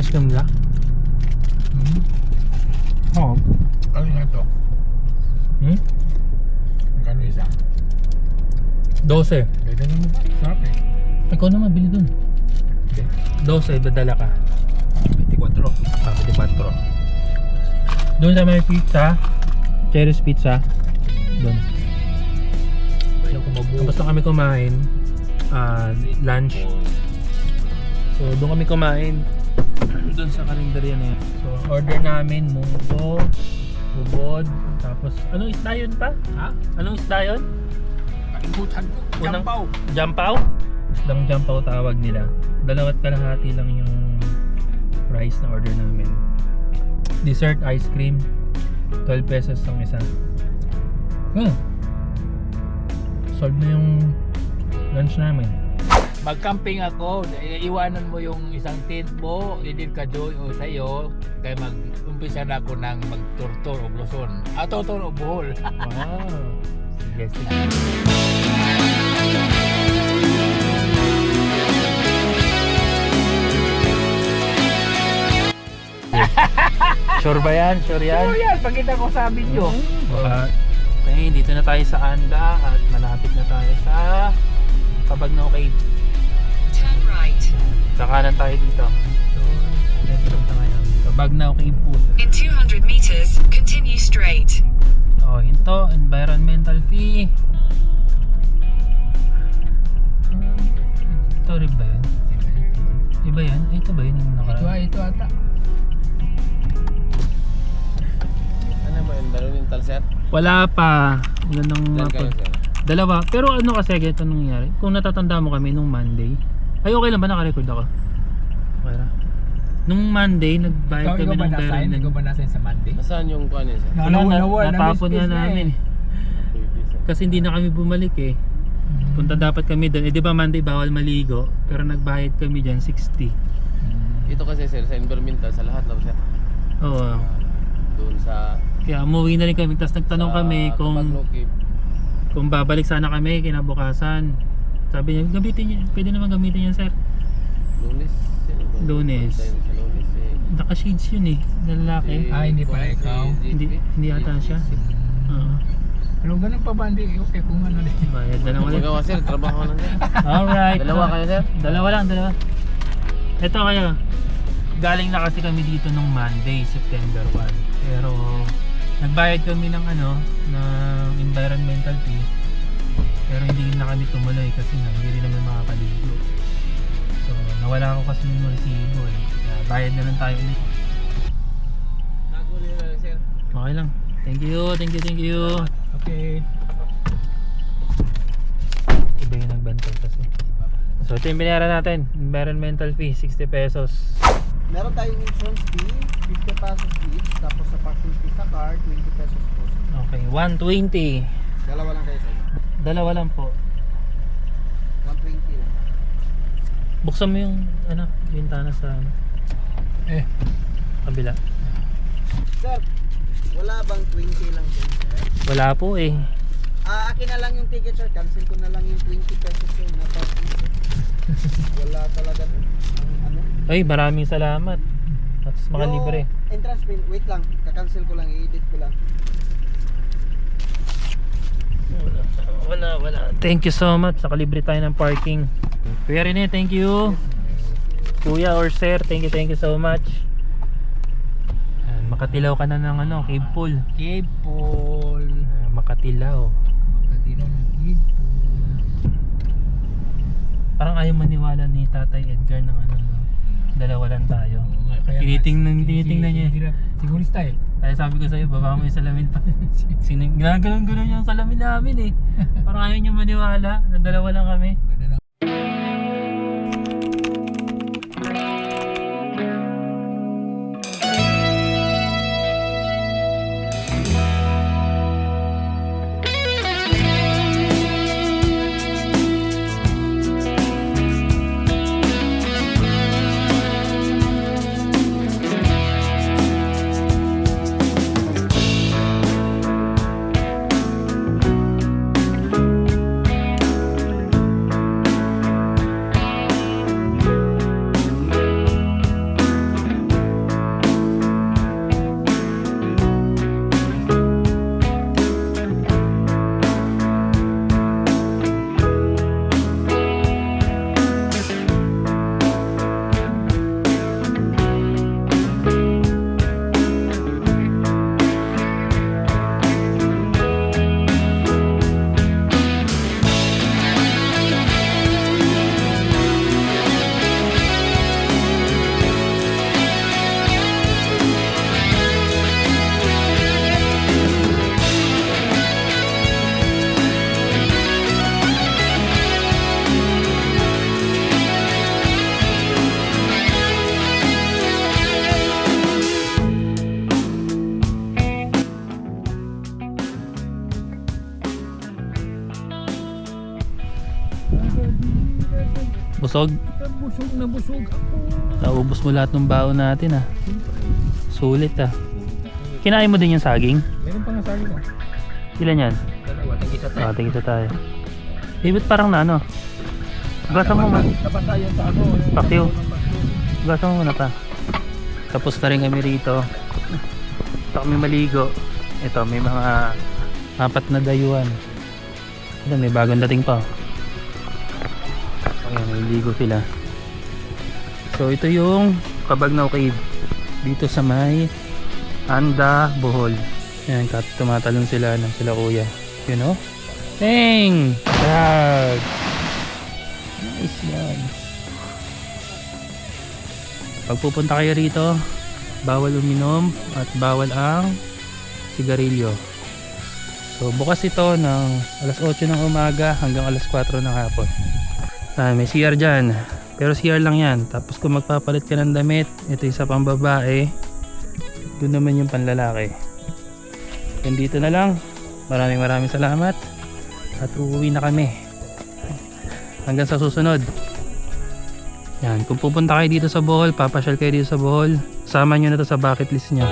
ice cream nila? Oo. Ano nga ito? Magkano isa? 12. Pwede naman ba? Sarap eh. Ikaw naman, bili dun. Okay. 12, dadala ka. 24. 24. Doon sa may pizza, Cherry's Pizza. Doon. Ayaw ko mabuo. Tapos na kami kumain. Lunch. So doon kami kumain. Doon sa karinderya na yan. So order namin munggo, ubod, tapos anong isda yun pa? Ha? Anong isda yun? Kalimutan ko. Unang- Jampaw. Jampaw? Isdang jampaw tawag nila. 2 kalahati lang yung price na order namin. Dessert ice cream, 12 pesos ang isa. Solve na yung lunch namin. Mag-camping ako, iiwanan mo yung isang tent mo, idin ka Joy o sa'yo, kaya mag-umpisa na ako ng mag-tour o Luzon. Tour o Bohol. Wow. Sige, sige. Sure ba yan? Sure yan? Ano yan? Pakita ko sa video. Okay, dito na tayo sa Anda at malapit na tayo sa Cabagnaw Cave. Turn right. Sa kanan tayo dito. So, dito na tayo. Cabagnaw Cave po. In 200 meters, continue straight. Oh, hinto, environmental fee. Ito rin ba yun? Iba yan? Ito ba yun yung nakaraan? Ito ata. Ano mo yung environmental sir? Wala pa. Ganang Ilan kayo sir? dalawa. Pero ano kasi ganito nangyari? Kung natatanda mo kami nung Monday. Ay okay lang ba naka-record ako? Okay ra. Nung Monday nagbayad kami ng pera. Ikaw ba nasin sa Monday? Nasaan yung kuha niya sir? Natapon nga namin. Kasi hindi na kami bumalik eh. Punta dapat kami doon. Eh di ba Monday bawal maligo? Pero nagbayad kami dyan 60. Ito kasi sir, sa environmental, sa lahat lang sir. Oo. Doon sa... Kaya umuwi na rin kami. Tapos nagtanong kami Cabagnaw Cave. kung babalik sana kami kinabukasan. Sabi niya, gamitin niya. Pwede naman gamitin yan sir. Lunes. Sino ba? Lunes. Punta yun sa Lunes eh. Naka-shades yun eh. Na lalaki. Hindi pala Si ikaw. Hindi ata siya. Oo. Pero ganun pa ba? Hindi. Okay kung ano din. Bayad na lang ulit. Magawa sir, trabaho na sir. Alright. Dalawa kayo sir? Dalawa lang, dalawa. Ito kayo. Galing na kasi kami dito nung Monday, September 1. Pero nagbayad kami ng ng environmental fee. Pero hindi na kami tumuloy kasi hindi rin naman makakaligo. So nawala ako kasi ng resibo eh. Kaya bayad na lang tayo ulit. Nagulo na lang sir. Okay lang. Thank you, thank you, thank you. Okay. Iba yung nagbantay kasi. So ito yung binayaran natin. Environmental fee, 60 pesos. Meron tayong insurance fee, 50 pesos each. Tapos sa parking fee sa car, 20 pesos po. Okay, 120. Dalawa lang kayo sa inyo. Dalawa lang po. 120 lang. Buksan mo yung bintana sa kabila. Sir, wala bang 20 lang dyan, sir? Wala po eh. Akin na lang yung ticket, sir. Cancel ko na lang yung 20 pesos, sir. Na parking, sir. Wala talaga ang Ay, maraming salamat. Tapos makalibre. Yung entrance fee, wait lang. Kakancel ko lang, i-edit ko lang. Wala. Thank you so much. Nakalibre tayo ng parking. Kuya Rene, thank you. Kuya or sir, thank you so much. Makatilaw ka na ng cave pool. Cave pool. Makatilaw. Magkatino ng cave pool. Parang ayaw maniwala ni Tatay Edgar ng dalawa lang tayo. Tinitingnan niya. Sigurista eh. Kaya sabi ko sa'yo, baba mo yung salamin pa. Ginaganon yung salamin namin eh. Parang ayaw niyo maniwala na dalawa lang kami. Ganda na. Busog? Busog na busog ako. Naubos mo lahat ng baon natin ah. Sulit ah. Kinain mo din yung saging? Meron pa nga sa akin. Ilan yan? Dalawa, tig-isa tayo. Tingisa tayo. David parang na ano? Gasa mo man. Dapat tayo sa ano. Paksiw. Gasa mo muna pa. Tapos na rin kami rito. Ito kami maligo. Ito may mga 4 na dayuhan. Ito may bagong dating pa. Ayan, may ligo sila. So ito yung Cabagnaw Cave. Dito sa may Anda, Bohol. Ayan, tumatalon sila ng sila kuya. You know? Dang! Tag! Nice yan. Pag pupunta kayo rito, bawal uminom at bawal ang sigarilyo. So bukas ito ng alas 8 ng umaga hanggang alas 4 ng hapon. May CR dyan. Pero CR lang yan. Tapos kung magpapalit ka ng damit, ito isa pang babae. Doon naman yung panlalaki. Yan dito na lang. Maraming salamat. At uuwi na kami. Hanggang sa susunod. Yan. Kung pupunta kayo dito sa Bohol, papasyal kayo dito sa Bohol, sama nyo na to sa bucket list nyo.